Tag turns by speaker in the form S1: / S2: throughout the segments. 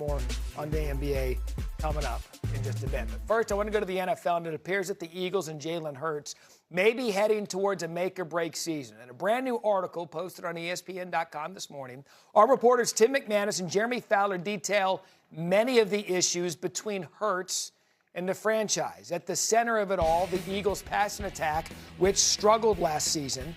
S1: more on the NBA coming up in just a bit. But first, I want to go to the NFL, and it appears that the Eagles and Jalen Hurts may be heading towards a make-or-break season. In a brand-new article posted on ESPN.com this morning, our reporters Tim McManus and Jeremy Fowler detail many of the issues between Hurts and the franchise. At the center of it all, the Eagles' passing attack, which struggled last season,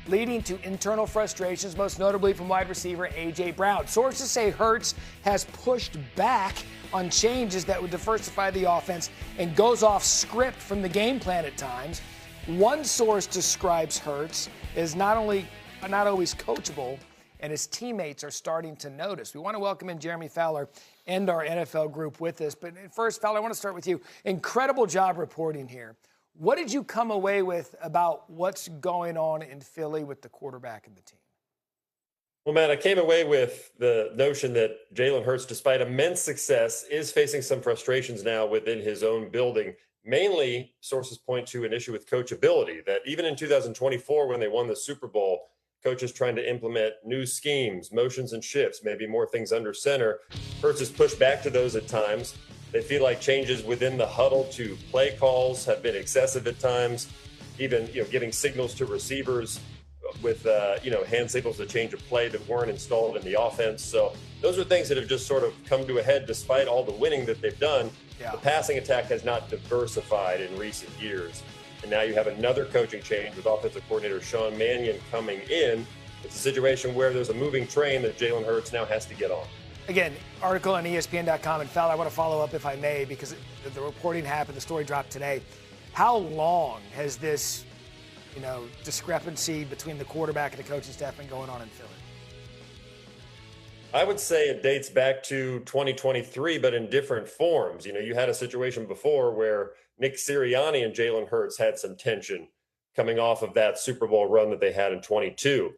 S1: leading to internal frustrations, most notably from wide receiver A.J. Brown. Sources say Hurts has pushed back on changes that would diversify the offense and goes off script from the game plan at times. One source describes Hurts as not always coachable, and his teammates are starting to notice. We want to welcome in Jeremy Fowler and our NFL group with us. But first, Fowler, I want to start with you. Incredible job reporting here. What did you come away with about what's going on in Philly with the quarterback and the team?
S2: Well, Matt, I came away with the notion that Jalen Hurts, despite immense success, is facing some frustrations now within his own building. Mainly, sources point to an issue with coachability, that even in 2024, when they won the Super Bowl, coaches trying to implement new schemes, motions and shifts, maybe more things under center. Hurts has pushed back to those at times. They feel like changes within the huddle to play calls have been excessive at times, even giving signals to receivers with hand signals to change a play that weren't installed in the offense. So those are things that have just sort of come to a head despite all the winning that they've done. Yeah. The passing attack has not diversified in recent years. And now you have another coaching change with offensive coordinator Sean Mannion coming in. It's a situation where there's a moving train that Jalen Hurts now has to get on.
S1: Again, article on ESPN.com, and Fowler, I want to follow up if I may, because the reporting happened, the story dropped today. How long has this, discrepancy between the quarterback and the coaching staff been going on in Philly?
S2: I would say it dates back to 2023, but in different forms. You had a situation before where Nick Sirianni and Jalen Hurts had some tension coming off of that Super Bowl run that they had in 22.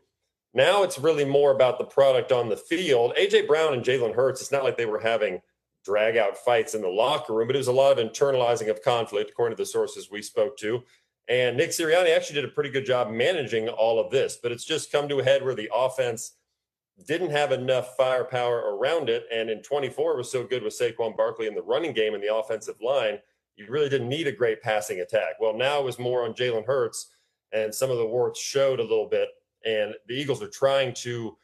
S2: Now it's really more about the product on the field. A.J. Brown and Jalen Hurts, it's not like they were having drag-out fights in the locker room, but it was a lot of internalizing of conflict, according to the sources we spoke to. And Nick Sirianni actually did a pretty good job managing all of this, but it's just come to a head where the offense didn't have enough firepower around it. And in 24, it was so good with Saquon Barkley in the running game and the offensive line, you really didn't need a great passing attack. Well, now it was more on Jalen Hurts, and some of the warts showed a little bit. And the Eagles are trying to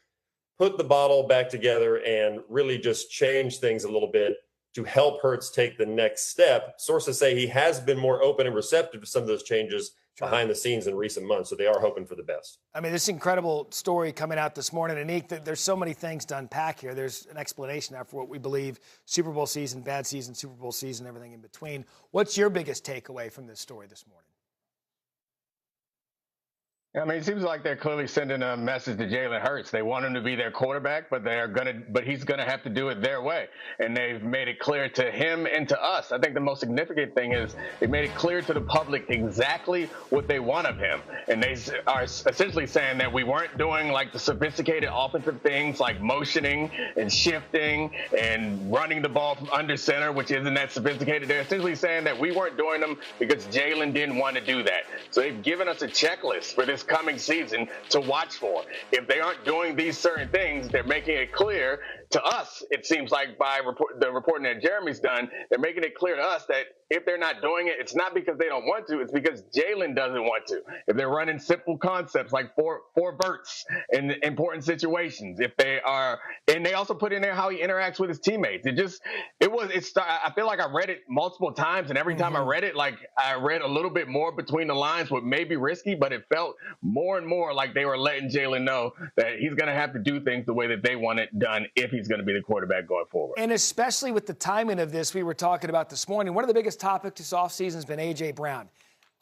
S2: put the bottle back together and really just change things a little bit to help Hurts take the next step. Sources say he has been more open and receptive to some of those changes behind the scenes in recent months, so they are hoping for the best.
S1: I mean, this incredible story coming out this morning, and there's so many things to unpack here. There's an explanation now for what we believe: Super Bowl season, bad season, Super Bowl season, everything in between. What's your biggest takeaway from this story this morning?
S3: I mean, it seems like they're clearly sending a message to Jalen Hurts. They want him to be their quarterback, but he's gonna have to do it their way. And they've made it clear to him and to us. I think the most significant thing is they made it clear to the public exactly what they want of him. And they are essentially saying that we weren't doing like the sophisticated offensive things like motioning and shifting and running the ball from under center, which isn't that sophisticated. They're essentially saying that we weren't doing them because Jalen didn't want to do that. So they've given us a checklist for this coming season to watch for. If they aren't doing these certain things, they're making it clear to us, it seems like by the reporting that Jeremy's done, they're making it clear to us that if they're not doing it, it's not because they don't want to, it's because Jalen doesn't want to. If they're running simple concepts like four verts in important situations, if they are, and they also put in there how he interacts with his teammates. I feel like I read it multiple times, and every time I read it, like I read a little bit more between the lines, what may be risky, but it felt more and more like they were letting Jalen know that he's going to have to do things the way that they want it done if he's going to be the quarterback going forward.
S1: And especially with the timing of this, we were talking about this morning, one of the biggest topics this offseason has been A.J. Brown.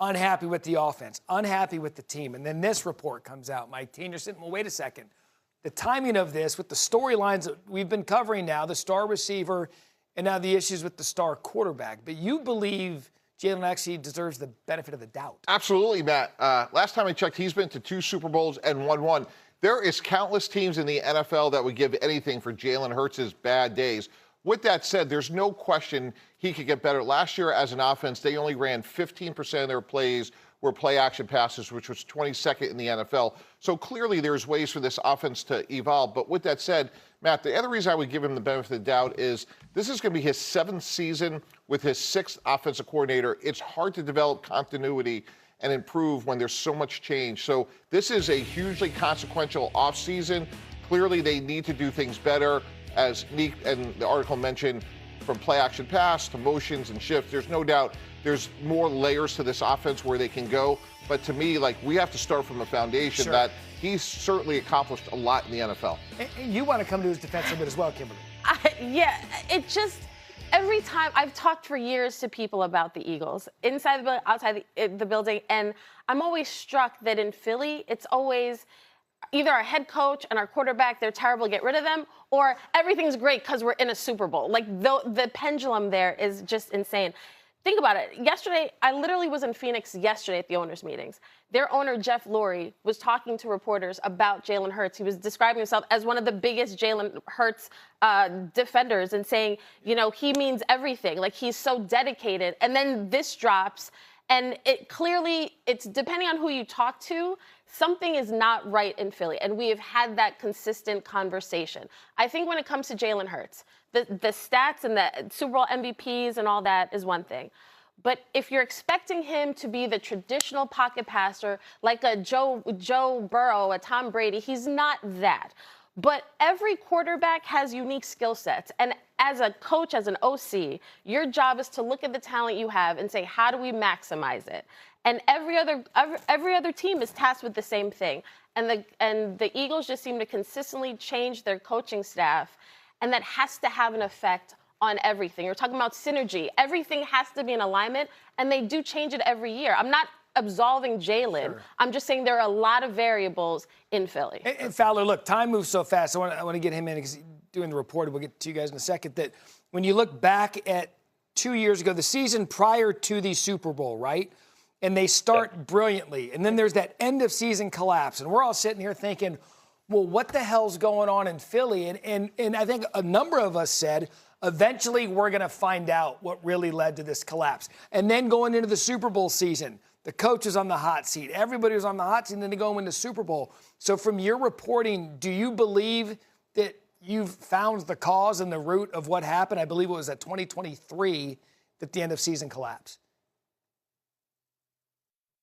S1: Unhappy with the offense, unhappy with the team. And then this report comes out, Mike T, and you're sitting, well, wait a second. The timing of this with the storylines that we've been covering now, the star receiver, and now the issues with the star quarterback. But you believe Jalen actually deserves the benefit of the doubt.
S4: Absolutely, Matt. Last time I checked, he's been to 2 Super Bowls and won 1. There is countless teams in the NFL that would give anything for Jalen Hurts' bad days. With that said, there's no question he could get better. Last year as an offense, they only ran 15% of their plays were play action passes, which was 22nd in the NFL. So clearly there's ways for this offense to evolve. But with that said, Matt, the other reason I would give him the benefit of the doubt is this is going to be his 7th season with his 6th offensive coordinator. It's hard to develop continuity and improve when there's so much change. So this is a hugely consequential offseason. Clearly they need to do things better, as Neek and the article mentioned, from play action pass to motions and shifts. There's no doubt there's more layers to this offense where they can go. But to me, like, we have to start from a foundation that he's certainly accomplished a lot in the NFL.
S1: And you want to come to his defense a bit as well, Kimberly.
S5: It just, every time I've talked for years to people about the Eagles, inside the building, outside the building, and I'm always struck that in Philly, it's always either our head coach and our quarterback, they're terrible, get rid of them, or everything's great because we're in a Super Bowl. Like, the pendulum there is just insane. Think about it. Yesterday, I literally was in Phoenix yesterday at the owners' meetings. Their owner, Jeff Lurie, was talking to reporters about Jalen Hurts. He was describing himself as one of the biggest Jalen Hurts defenders and saying, you know, he means everything. Like, he's so dedicated. And then this drops, and it's depending on who you talk to, something is not right in Philly. And we have had that consistent conversation. I think when it comes to Jalen Hurts, the stats and the Super Bowl MVPs and all that is one thing. But if you're expecting him to be the traditional pocket passer, like a Joe Burrow, a Tom Brady, he's not that. But every quarterback has unique skill sets. And as a coach, as an OC, your job is to look at the talent you have and say, how do we maximize it? And every other team is tasked with the same thing. And the Eagles just seem to consistently change their coaching staff. And that has to have an effect on everything. You're talking about synergy. Everything has to be in alignment, and they do change it every year. I'm not absolving Jalen. Sure. I'm just saying there are a lot of variables in Philly.
S1: And Fowler, look, time moves so fast. I want to get him in because he's doing the report. We'll get to you guys in a second. That when you look back at 2 years ago, the season prior to the Super Bowl, right? And they start brilliantly. And then there's that end of season collapse. And we're all sitting here thinking, well, what the hell's going on in Philly? And I think a number of us said, eventually we're going to find out what really led to this collapse. And then going into the Super Bowl season, the coach is on the hot seat. Everybody was on the hot seat, and then they go and win the Super Bowl. So from your reporting, do you believe that you've found the cause and the root of what happened? I believe it was at 2023 that the end of season collapse.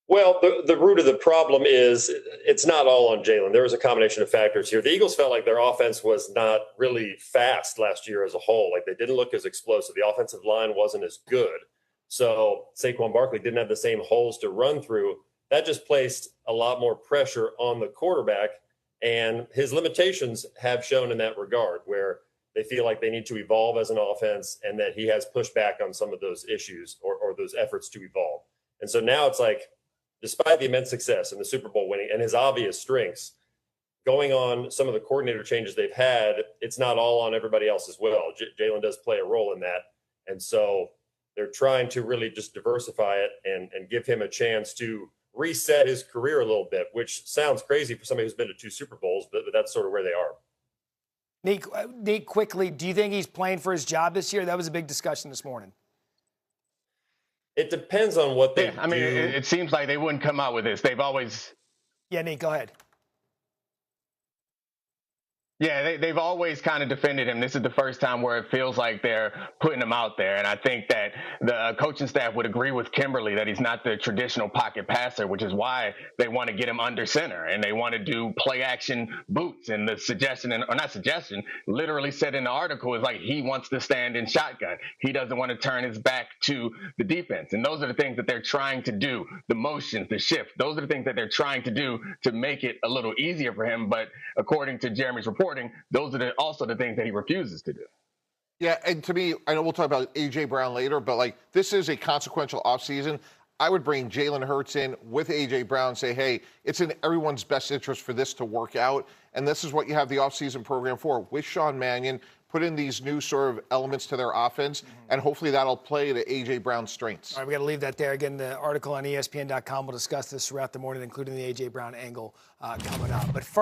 S2: Well, the root of the problem is it's not all on Jalen. There was a combination of factors here. The Eagles felt like their offense was not really fast last year as a whole. Like, they didn't look as explosive. The offensive line wasn't as good. So Saquon Barkley didn't have the same holes to run through. That just placed a lot more pressure on the quarterback, and his limitations have shown in that regard, where they feel like they need to evolve as an offense, and that he has pushed back on some of those issues or those efforts to evolve. And so now it's like, despite the immense success and the Super Bowl winning and his obvious strengths, going on some of the coordinator changes they've had, it's not all on everybody else as well. Jalen does play a role in that. And so they're trying to really just diversify it and give him a chance to reset his career a little bit, which sounds crazy for somebody who's been to 2 Super Bowls, but that's sort of where they are.
S1: Nick, quickly, do you think he's playing for his job this year? That was a big discussion this morning.
S2: It depends on what they do.
S3: I mean, it seems like they wouldn't come out with this. They've always...
S1: Yeah, Nick, go ahead.
S3: Yeah, they've always kind of defended him. This is the first time where it feels like they're putting him out there. And I think that the coaching staff would agree with Kimberly that he's not the traditional pocket passer, which is why they want to get him under center and they want to do play action boots. And the suggestion, or not suggestion, literally said in the article is like he wants to stand in shotgun. He doesn't want to turn his back to the defense. And those are the things that they're trying to do, the motions, the shift. Those are the things that they're trying to do to make it a little easier for him. But according to Jeremy's report, those are also the things that he refuses to do.
S4: Yeah, and to me, I know we'll talk about A.J. Brown later, but, like, this is a consequential offseason. I would bring Jalen Hurts in with A.J. Brown and say, hey, it's in everyone's best interest for this to work out, and this is what you have the offseason program for. With Sean Mannion, put in these new sort of elements to their offense, and hopefully that'll play to A.J. Brown's strengths.
S1: All right, we got to leave that there. Again, the article on ESPN.com will discuss this throughout the morning, including the A.J. Brown angle coming up. But first,